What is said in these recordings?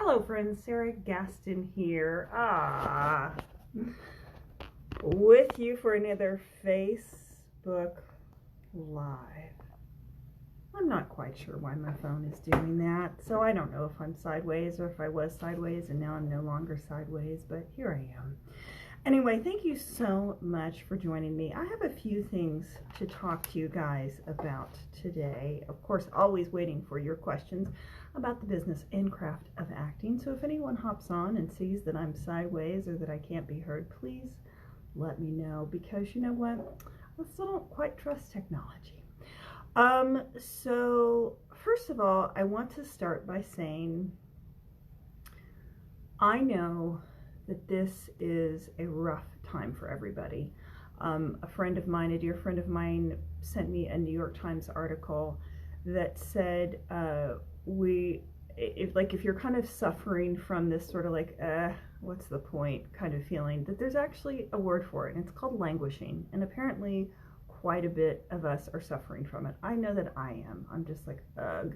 Hello friends, Sarah Gaston here. With you for another Facebook Live. I'm not quite sure why my phone is doing that, so I don't know if I'm sideways or if I was sideways and now I'm no longer sideways, but here I am. Anyway, thank you so much for joining me. I have a few things to talk to you guys about today. Of course, always waiting for your questions about the business and craft of acting. So if anyone hops on and sees that I'm sideways or that I can't be heard, please let me know, because you know what? I still don't quite trust technology. So first of all, I want to start by saying I know that this is a rough time for everybody. A friend of mine, a dear friend of mine, sent me a New York Times article that said, if you're kind of suffering from this sort of like, what's the point kind of feeling, that there's actually a word for it, and it's called languishing. And apparently quite a bit of us are suffering from it. I know that I am. I'm just like, ugh.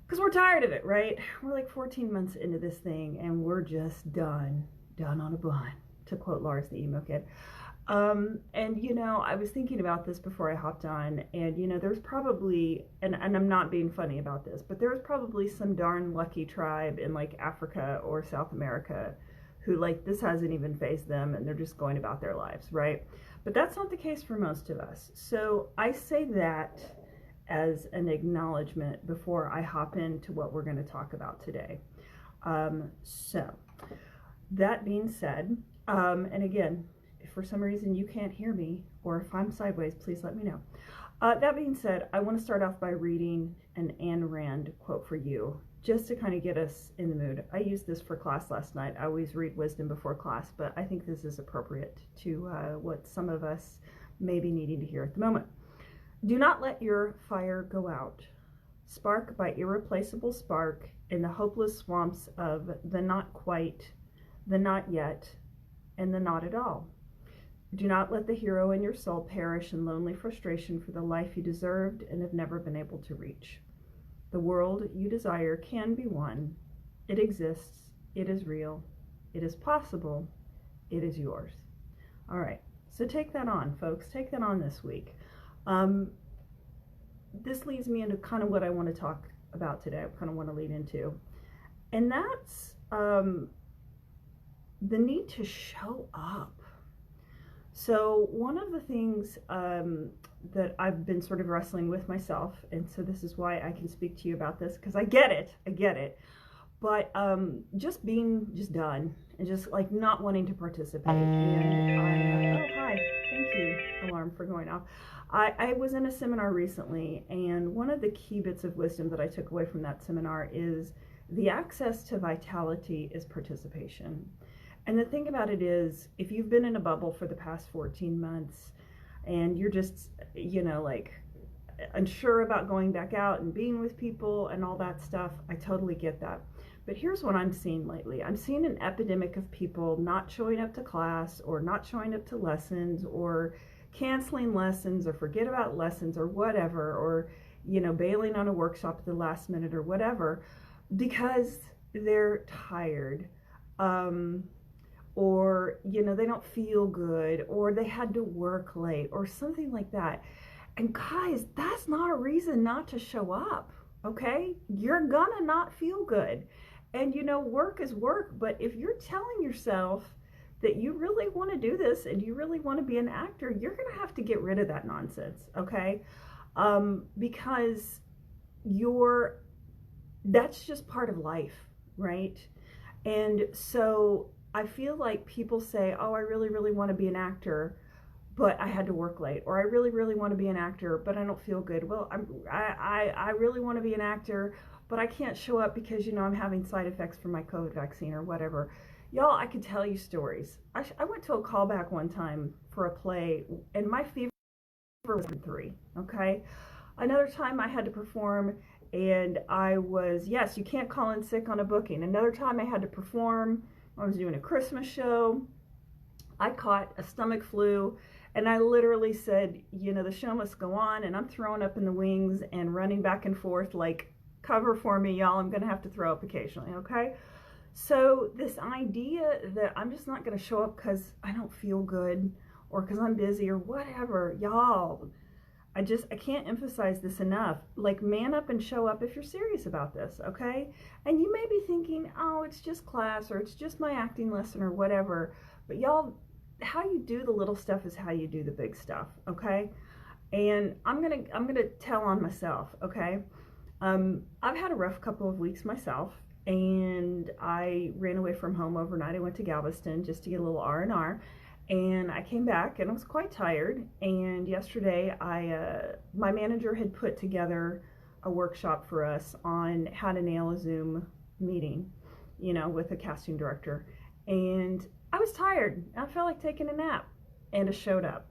Because we're tired of it, right? We're like 14 months into this thing and we're just done on a bun, to quote Lars the emo kid. And you know, I was thinking about this before I hopped on, and you know, there's probably, and I'm not being funny about this, but there's probably some darn lucky tribe in like Africa or South America who like this hasn't even fazed them and they're just going about their lives, right? But that's not the case for most of us. So I say that as an acknowledgement before I hop into what we're going to talk about today. So that being said, and again, if for some reason you can't hear me or if I'm sideways, please let me know. That being said, I want to start off by reading an Ayn Rand quote for you, just to kind of get us in the mood. I used this for class last night. I always read wisdom before class, but I think this is appropriate to what some of us may be needing to hear at the moment. Do not let your fire go out. Spark by irreplaceable spark in the hopeless swamps of the not quite, the not yet, and the not at all. Do not let the hero in your soul perish in lonely frustration for the life you deserved and have never been able to reach. The world you desire can be won. It exists. It is real. It is possible. It is yours. All right. So take that on, folks. Take that on this week. This leads me into kind of what I want to talk about today. I kind of want to lead into, and that's the need to show up. So one of the things that I've been sort of wrestling with myself, and so this is why I can speak to you about this, because I get it, but just being just done and just like not wanting to participate. And oh hi, thank you, alarm for going off. I was in a seminar recently, and one of the key bits of wisdom that I took away from that seminar is the access to vitality is participation. And the thing about it is, if you've been in a bubble for the past 14 months and you're just, you know, like unsure about going back out and being with people and all that stuff, I totally get that. But here's what I'm seeing lately. I'm seeing an epidemic of people not showing up to class or not showing up to lessons or canceling lessons or forget about lessons or whatever, or, you know, bailing on a workshop at the last minute or whatever, because they're tired. Or, you know, they don't feel good, or they had to work late, or something like that. And guys, that's not a reason not to show up, okay? You're gonna not feel good. And you know, work is work, but if you're telling yourself that you really want to do this and you really want to be an actor, you're gonna have to get rid of that nonsense, okay? Because that's just part of life, right? And so I feel like people say, oh, I really, really want to be an actor, but I had to work late. Or I really, really want to be an actor, but I don't feel good. Well, I really want to be an actor, but I can't show up because, you know, I'm having side effects from my COVID vaccine or whatever. Y'all, I could tell you stories. I went to a callback one time for a play, and my fever was 3, okay? Another time I had to perform, and I was, yes, you can't call in sick on a booking. Another time I had to perform, I was doing a Christmas show. I caught a stomach flu, and I literally said, you know, the show must go on, and I'm throwing up in the wings and running back and forth like cover for me, y'all. I'm going to have to throw up occasionally, okay? So this idea that I'm just not going to show up because I don't feel good or because I'm busy or whatever, y'all, I can't emphasize this enough. Like, man up and show up if you're serious about this, okay? And you may be thinking, oh, it's just class or it's just my acting lesson or whatever. But y'all, how you do the little stuff is how you do the big stuff, okay? And I'm gonna tell on myself, okay? I've had a rough couple of weeks myself, and I ran away from home overnight. I went to Galveston just to get a little R&R, and I came back and I was quite tired. And yesterday, my manager had put together a workshop for us on how to nail a Zoom meeting, with a casting director. And I was tired. I felt like taking a nap, and I showed up.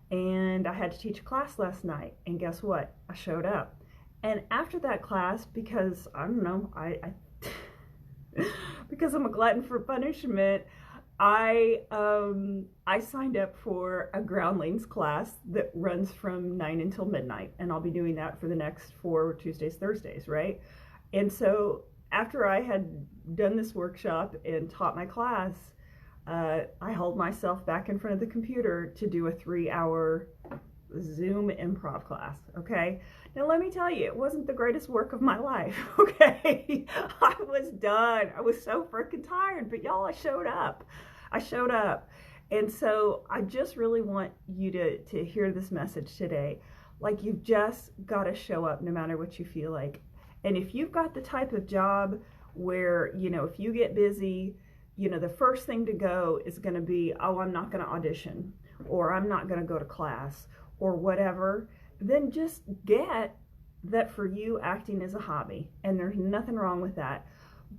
And I had to teach a class last night, and guess what? I showed up. And after that class, because I don't know, I because I'm a glutton for punishment, I signed up for a groundlings class that runs from 9 until midnight, and I'll be doing that for the next 4 Tuesdays, Thursdays, right? And so after I had done this workshop and taught my class, I hauled myself back in front of the computer to do a 3-hour Zoom improv class, okay? Now let me tell you, it wasn't the greatest work of my life, okay? I was done. I was so freaking tired, but y'all, I showed up. And so I just really want you to hear this message today. Like, you've just got to show up no matter what you feel like. And if you've got the type of job where, if you get busy, the first thing to go is going to be, oh, I'm not going to audition, or I'm not going to go to class, or whatever, then just get that for you, acting is a hobby, and there's nothing wrong with that.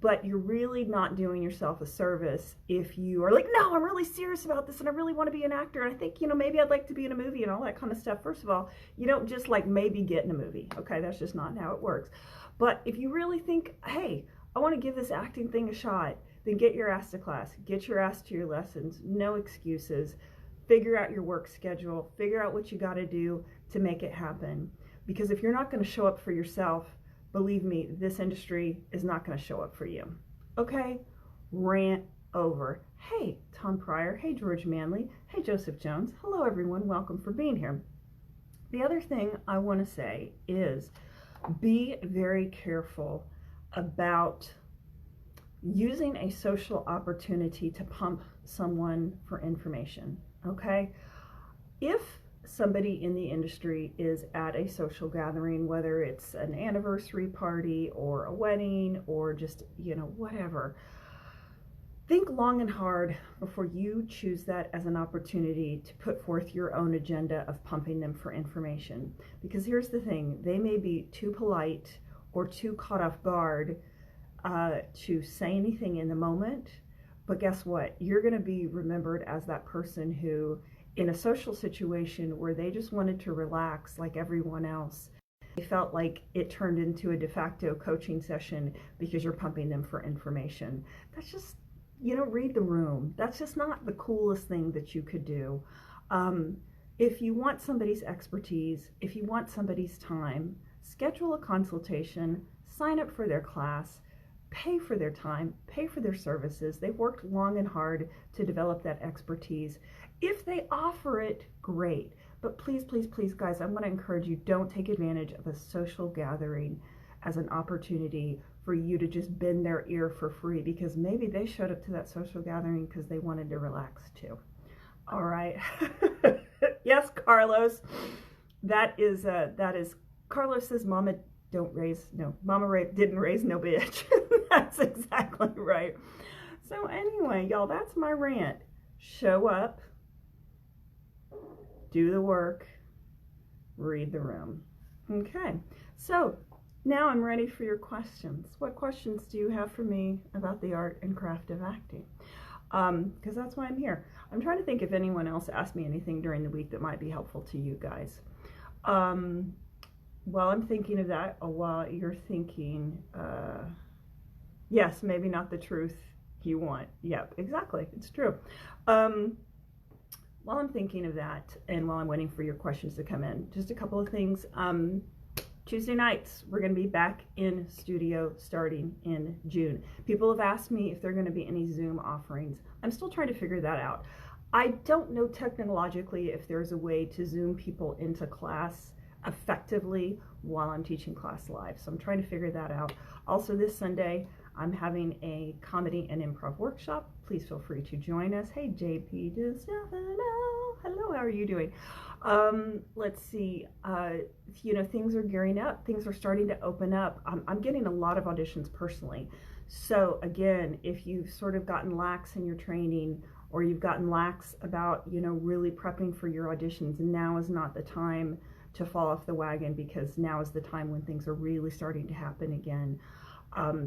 But you're really not doing yourself a service if you are like, no, I'm really serious about this, and I really want to be an actor, and I think, maybe I'd like to be in a movie and all that kind of stuff. First of all, you don't just like maybe get in a movie, okay? That's just not how it works. But if you really think, hey, I want to give this acting thing a shot, then get your ass to class, get your ass to your lessons, no excuses. Figure out your work schedule, figure out what you got to do to make it happen. Because if you're not going to show up for yourself, believe me, this industry is not going to show up for you. Okay? Rant over. Hey, Tom Pryor. Hey, George Manley. Hey, Joseph Jones. Hello, everyone. Welcome for being here. The other thing I want to say is be very careful about using a social opportunity to pump someone for information. Okay, if somebody in the industry is at a social gathering, whether it's an anniversary party or a wedding or just, whatever, think long and hard before you choose that as an opportunity to put forth your own agenda of pumping them for information. Because here's the thing, they may be too polite or too caught off guard to say anything in the moment. But guess what? You're going to be remembered as that person who, in a social situation where they just wanted to relax like everyone else, they felt like it turned into a de facto coaching session because you're pumping them for information. That's just, read the room. That's just not the coolest thing that you could do. If you want somebody's expertise, if you want somebody's time, schedule a consultation, sign up for their class, pay for their time, pay for their services. They've worked long and hard to develop that expertise. If they offer it, great. But please, please, please, guys, I want to encourage you, don't take advantage of a social gathering as an opportunity for you to just bend their ear for free, because maybe they showed up to that social gathering because they wanted to relax too. All right. Yes, Carlos. That is Carlos says, Mama didn't raise no bitch. That's exactly right. So anyway, y'all, that's my rant. Show up, do the work, read the room. Okay, so now I'm ready for your questions. What questions do you have for me about the art and craft of acting? Because that's why I'm here. I'm trying to think if anyone else asked me anything during the week that might be helpful to you guys. While I'm thinking of that, while you're thinking, yes, maybe not the truth you want. Yep, exactly. It's true. While I'm thinking of that, and while I'm waiting for your questions to come in, just a couple of things. Tuesday nights, we're going to be back in studio starting in June. People have asked me if there are going to be any Zoom offerings. I'm still trying to figure that out. I don't know technologically if there's a way to Zoom people into class effectively while I'm teaching class live. So I'm trying to figure that out. Also this Sunday, I'm having a comedy and improv workshop. Please feel free to join us. Hey JP DeStefano, hello, how are you doing? Let's see, you know, things are gearing up. Things are starting to open up. I'm getting a lot of auditions personally. So again, if you've sort of gotten lax in your training, or you've gotten lax about, you know, really prepping for your auditions, now is not the time to fall off the wagon, because now is the time when things are really starting to happen again.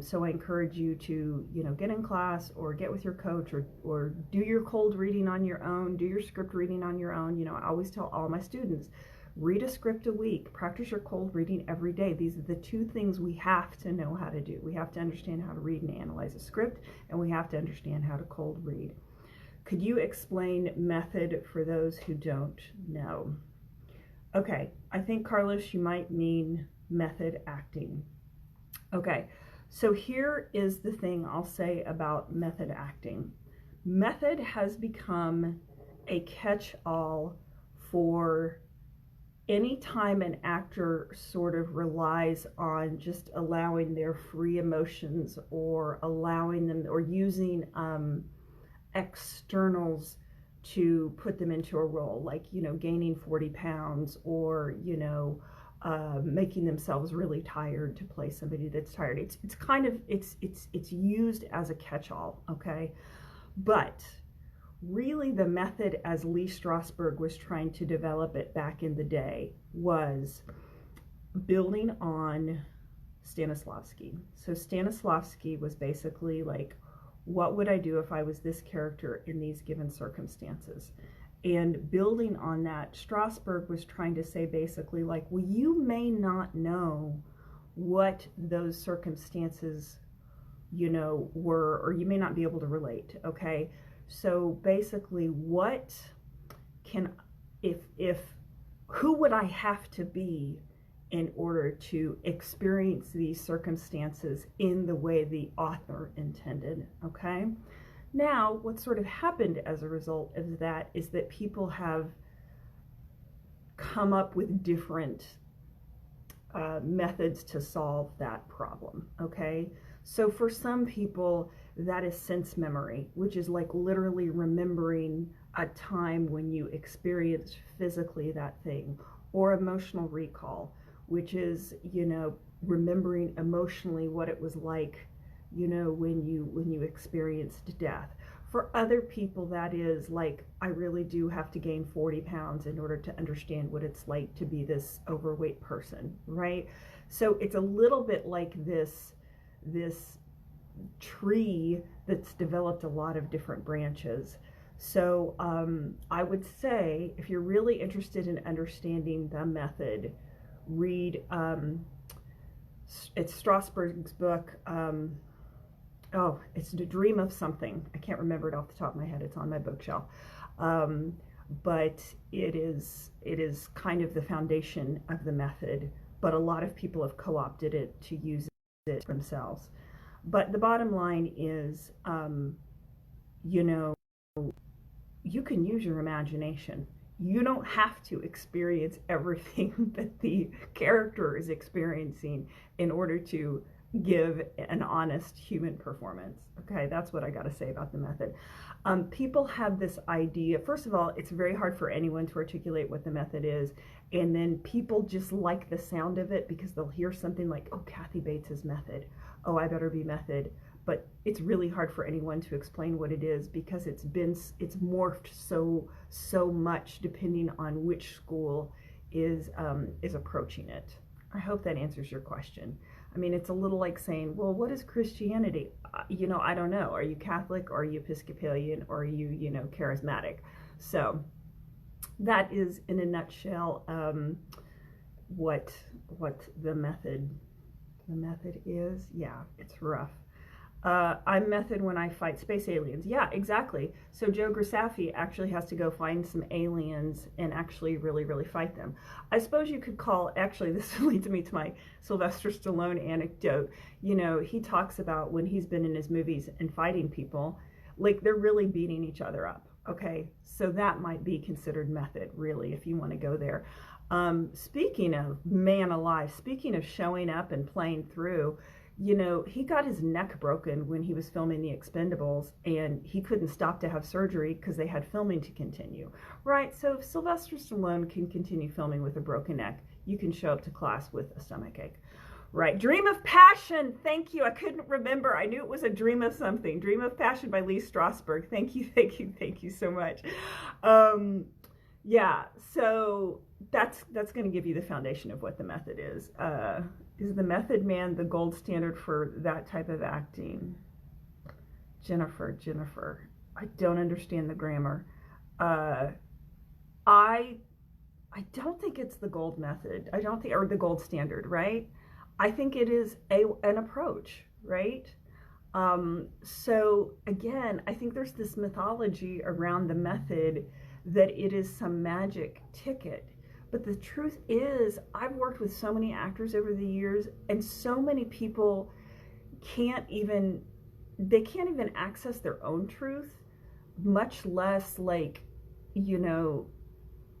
So I encourage you to, you know, get in class or get with your coach, or do your cold reading on your own, do your script reading on your own. You know, I always tell all my students, read a script a week, practice your cold reading every day. These are the two things we have to know how to do. We have to understand how to read and analyze a script, and we have to understand how to cold read. Could you explain method for those who don't know? Okay, I think, Carlos, you might mean method acting. Okay, so here is the thing I'll say about method acting. Method has become a catch-all for any time an actor sort of relies on just allowing their free emotions, or allowing them, or using externals to put them into a role, like, you know, gaining 40 pounds, or, you know, making themselves really tired to play somebody that's tired. It's kind of, it's used as a catch-all, okay? But really the method, as Lee Strasberg was trying to develop it back in the day, was building on Stanislavski. So Stanislavski was basically like, what would I do if I was this character in these given circumstances? And building on that, Strasberg was trying to say basically like, well, you may not know what those circumstances, you know, were, or you may not be able to relate, okay? So basically, what can, who would I have to be in order to experience these circumstances in the way the author intended, okay? Now, what sort of happened as a result of that is that people have come up with different methods to solve that problem, okay? So for some people, that is sense memory, which is like literally remembering a time when you experienced physically that thing, or emotional recall, which is, you know, remembering emotionally what it was like, you know, when you experienced death. For other people, that is like, I really do have to gain 40 pounds in order to understand what it's like to be this overweight person, right? So it's a little bit like this tree that's developed a lot of different branches. So I would say, if you're really interested in understanding the method, read, it's Strasberg's book, it's The Dream of Something. I can't remember it off the top of my head. It's on my bookshelf. But it is kind of the foundation of the method, but a lot of people have co-opted it to use it themselves. But the bottom line is, you know, you can use your imagination. You don't have to experience everything that the character is experiencing in order to give an honest human performance. Okay, that's what I got to say about the method. People have this idea, first of all, it's very hard for anyone to articulate what the method is, and then people just like the sound of it because they'll hear something like, oh, Kathy Bates's method, oh, I better be method. But it's really hard for anyone to explain what it is, because it's morphed so much depending on which school is approaching it. I hope that answers your question. I mean, it's a little like saying, well, what is Christianity? You know, I don't know. Are you Catholic, or are you Episcopalian, or are you, you know, charismatic? So that is, in a nutshell, what the method is. Yeah, it's rough. I'm method when I fight space aliens. Yeah, exactly. So Joe Grasaffi actually has to go find some aliens and actually really, really fight them. I suppose you could call, actually, this leads me to my Sylvester Stallone anecdote. You know, he talks about when he's been in his movies and fighting people, like they're really beating each other up. Okay, so that might be considered method, really, if you want to go there. Speaking of man alive, speaking of showing up and playing through, you know, he got his neck broken when he was filming The Expendables, and he couldn't stop to have surgery because they had filming to continue, right? So if Sylvester Stallone can continue filming with a broken neck, you can show up to class with a stomachache, right? Dream of Passion. Thank you. I couldn't remember. I knew it was a dream of something. Dream of Passion by Lee Strasberg. Thank you, thank you, thank you so much. Yeah, so that's going to give you the foundation of what the method is. Is the Method Man the gold standard for that type of acting? Jennifer, I don't understand the grammar. I don't think it's the gold method. I don't think, or the gold standard, right? I think it is an approach, right? So again, I think there's this mythology around the method that it is some magic ticket. But the truth is, I've worked with so many actors over the years, and so many people can't even access their own truth, much less, like, you know,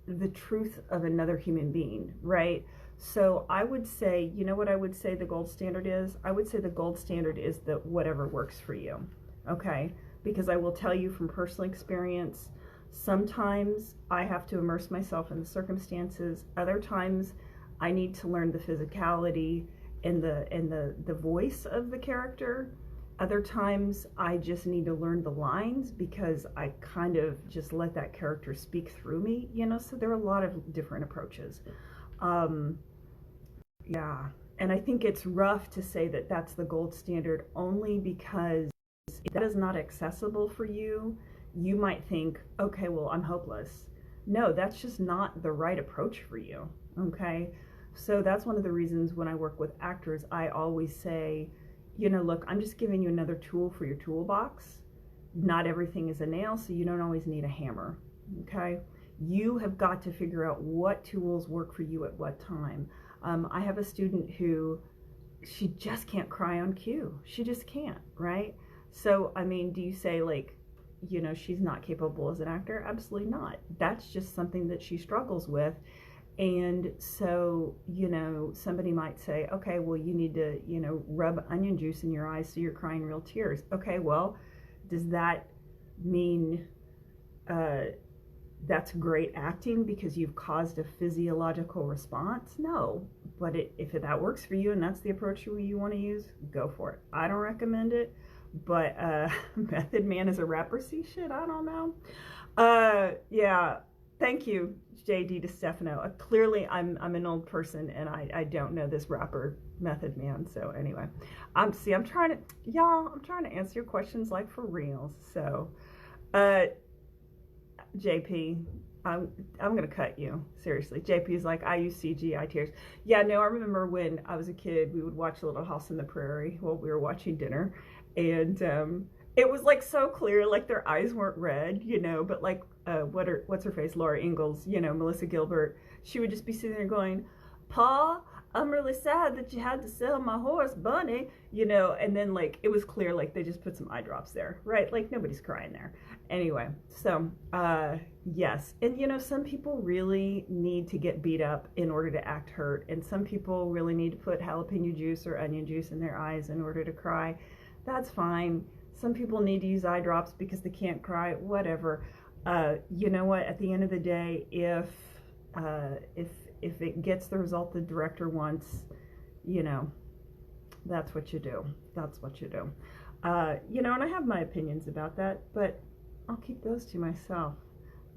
the truth of another human being, right? So I would say, you know what I would say the gold standard is? I would say the gold standard is the whatever works for you, okay? Because I will tell you from personal experience, sometimes I have to immerse myself in the circumstances. Other times I need to learn the physicality and the voice of the character. Other times I just need to learn the lines because I kind of just let that character speak through me, you know, so there are a lot of different approaches. Yeah, and I think it's rough to say that that's the gold standard only because if that is not accessible for you, you might think, okay, well, I'm hopeless. No, that's just not the right approach for you, okay? So that's one of the reasons when I work with actors, I always say, you know, look, I'm just giving you another tool for your toolbox. Not everything is a nail, so you don't always need a hammer, okay? You have got to figure out what tools work for you at what time. I have a student who, she just can't cry on cue. She just can't, right? So, I mean, do you say, like, you know, she's not capable as an actor? Absolutely not. That's just something that she struggles with. And so, you know, somebody might say, okay, well, you need to, you know, rub onion juice in your eyes so you're crying real tears. Okay, well, does that mean that's great acting because you've caused a physiological response? No, but if that works for you and that's the approach you want to use, go for it. I don't recommend it, but Method Man is a rapper. See, shit, I don't know. Yeah, thank you, JD DeStefano. Clearly, I'm an old person and I don't know this rapper Method Man. So anyway, I'm trying to answer your questions like for reals. So, JP, I'm gonna cut you, seriously. JP's like, I use CGI tears. Yeah, no, I remember when I was a kid, we would watch Little House on the Prairie while we were watching dinner, and it was like so clear, like their eyes weren't red, you know, but like what's her face, Laura Ingalls, you know, Melissa Gilbert, she would just be sitting there going, Pa, I'm really sad that you had to sell my horse, Bunny, you know, and then like it was clear, like they just put some eye drops there, right? Like nobody's crying there. Anyway, so yes, and you know, some people really need to get beat up in order to act hurt, and some people really need to put jalapeno juice or onion juice in their eyes in order to cry. That's fine. Some people need to use eye drops because they can't cry, whatever. You know what, at the end of the day, if it gets the result the director wants, you know, that's what you do. That's what you do. You know, and I have my opinions about that, but I'll keep those to myself.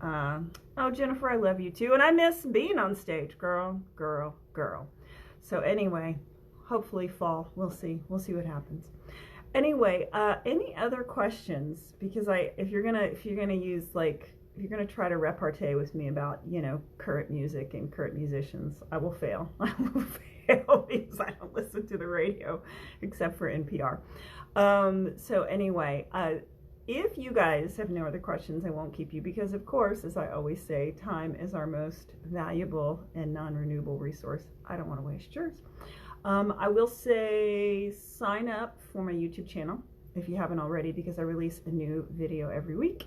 Oh, Jennifer, I love you too, and I miss being on stage, girl. So anyway, hopefully fall. We'll see what happens. Anyway, any other questions? Because if you're gonna try to repartee with me about, you know, current music and current musicians, I will fail. I will fail. radio because I don't listen to the radio except for NPR. So anyway, if you guys have no other questions, I won't keep you because, of course, as I always say, time is our most valuable and non-renewable resource. I don't want to waste yours. I will say sign up for my YouTube channel if you haven't already, because I release a new video every week.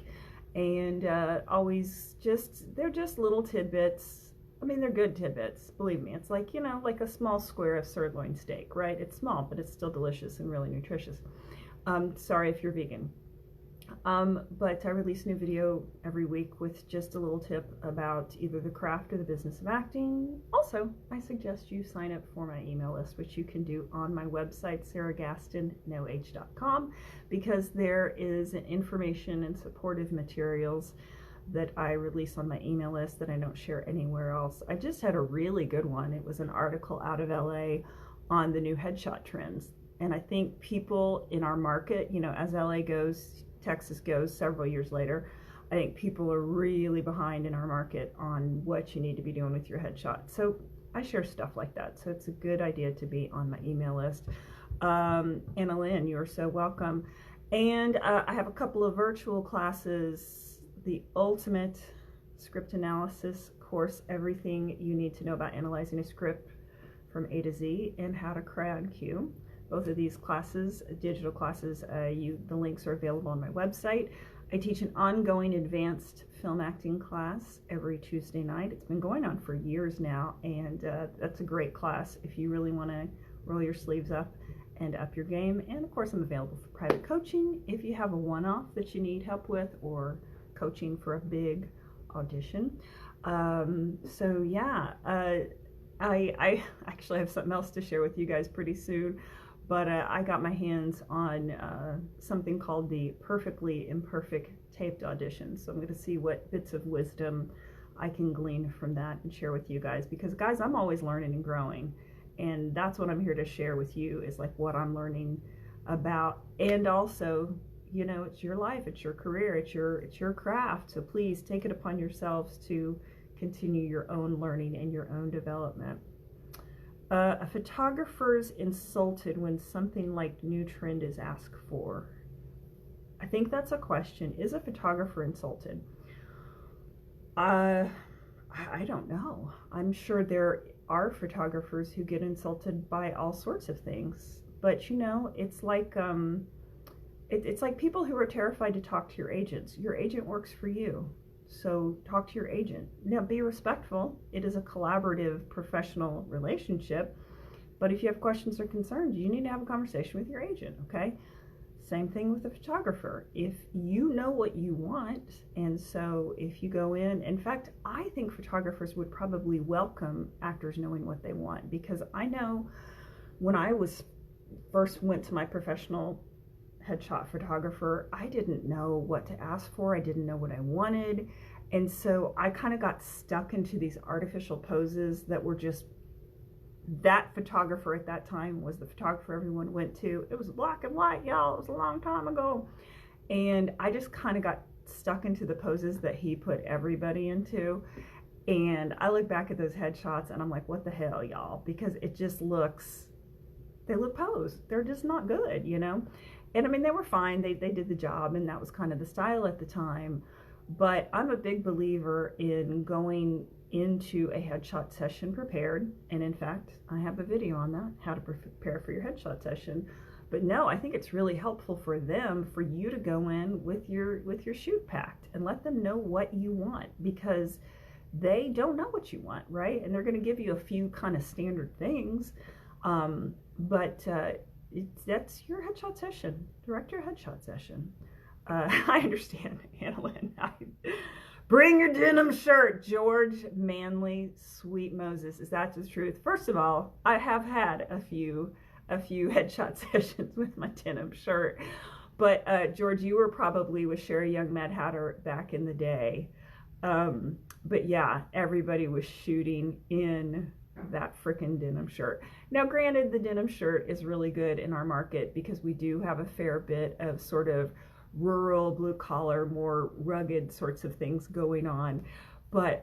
And they're just little tidbits. I mean, they're good tidbits, believe me. It's like, like a small square of sirloin steak, right? It's small, but it's still delicious and really nutritious. Sorry if you're vegan. But I release a new video every week with just a little tip about either the craft or the business of acting. Also, I suggest you sign up for my email list, which you can do on my website, sarahgastonnoh.com, because there is information and supportive materials that I release on my email list that I don't share anywhere else. I just had a really good one. It was an article out of LA on the new headshot trends. And I think people in our market, as LA goes, Texas goes several years later, I think people are really behind in our market on what you need to be doing with your headshot. So I share stuff like that. So it's a good idea to be on my email list. Anna Lynn, you're so welcome. And I have a couple of virtual classes, the ultimate script analysis course, everything you need to know about analyzing a script from A to Z, and how to cry on cue. Both of these classes, digital classes, the links are available on my website. I teach an ongoing advanced film acting class every Tuesday night. It's been going on for years now, and that's a great class if you really want to roll your sleeves up and up your game. And of course, I'm available for private coaching if you have a one-off that you need help with, or coaching for a big audition. So yeah, I actually have something else to share with you guys pretty soon. But I got my hands on something called the Perfectly Imperfect Taped Audition. So I'm going to see what bits of wisdom I can glean from that and share with you guys. Because guys, I'm always learning and growing. And that's what I'm here to share with you, is like what I'm learning about. And also, it's your life, it's your career, it's your craft. So please take it upon yourselves to continue your own learning and your own development. A photographer's insulted when something like new trend is asked for. I think that's a question. Is a photographer insulted? I don't know. I'm sure there are photographers who get insulted by all sorts of things. But it's like it's like people who are terrified to talk to your agents. Your agent works for you. So talk to your agent. Now, be respectful. It is a collaborative, professional relationship. But if you have questions or concerns, you need to have a conversation with your agent, okay? Same thing with the photographer. If you know what you want, and so if you go in fact, I think photographers would probably welcome actors knowing what they want, because I know when I first went to my professional headshot photographer, I didn't know what to ask for. I didn't know what I wanted. And so I kind of got stuck into these artificial poses that were just, that photographer at that time was the photographer everyone went to. It was black and white, y'all. It was a long time ago. And I just kind of got stuck into the poses that he put everybody into. And I look back at those headshots and I'm like, what the hell, y'all? Because it just they look posed. They're just not good, And I mean, they were fine. They did the job, and that was kind of the style at the time. But I'm a big believer in going into a headshot session prepared. And in fact, I have a video on that, how to prepare for your headshot session. But no, I think it's really helpful for you to go in with your shoot packed and let them know what you want, because they don't know what you want, right? And they're going to give you a few kind of standard things. That's your headshot session. Direct your headshot session. I understand, Anna Lynn. Bring your denim shirt, George Manley, Sweet Moses. Is that the truth? First of all, I have had a few headshot sessions with my denim shirt. But George, you were probably with Sherry Young Mad Hatter back in the day. But yeah, everybody was shooting in that frickin' denim shirt. Now, granted, the denim shirt is really good in our market because we do have a fair bit of sort of rural, blue collar, more rugged sorts of things going on. But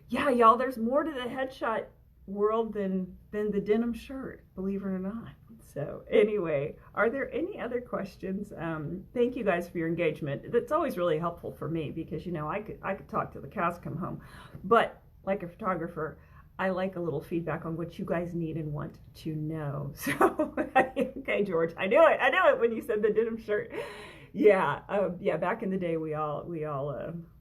yeah, y'all, there's more to the headshot world than the denim shirt, believe it or not. So anyway, are there any other questions? Thank you guys for your engagement. That's always really helpful for me because, you know, I could talk till the cows come home, but like a photographer, I like a little feedback on what you guys need and want to know. So okay, George, I knew it when you said the denim shirt. Yeah, yeah. Back in the day, we all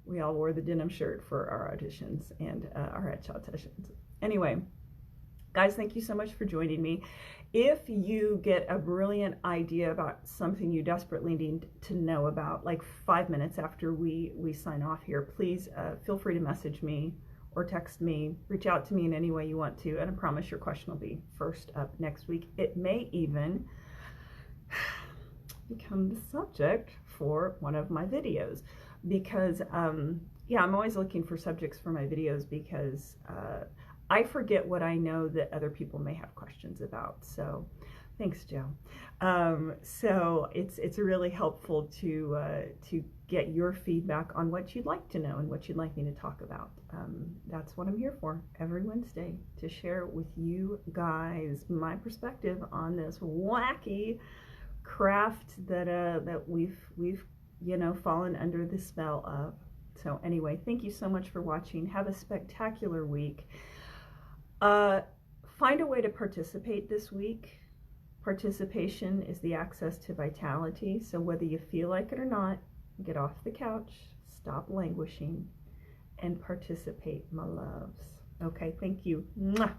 wore the denim shirt for our auditions and our headshot sessions. Anyway, guys, thank you so much for joining me. If you get a brilliant idea about something you desperately need to know about, like 5 minutes after we sign off here, please feel free to message me or text me, reach out to me in any way you want to, and I promise your question will be first up next week. It may even become the subject for one of my videos because, yeah, I'm always looking for subjects for my videos because I forget what I know that other people may have questions about. So thanks, Joe. So it's really helpful to get your feedback on what you'd like to know and what you'd like me to talk about. That's what I'm here for every Wednesday, to share with you guys my perspective on this wacky craft that we've you know, fallen under the spell of. So anyway, thank you so much for watching. Have a spectacular week. Find a way to participate this week. Participation is the access to vitality. So whether you feel like it or not, get off the couch, stop languishing, and participate, my loves. Okay, thank you. Mwah.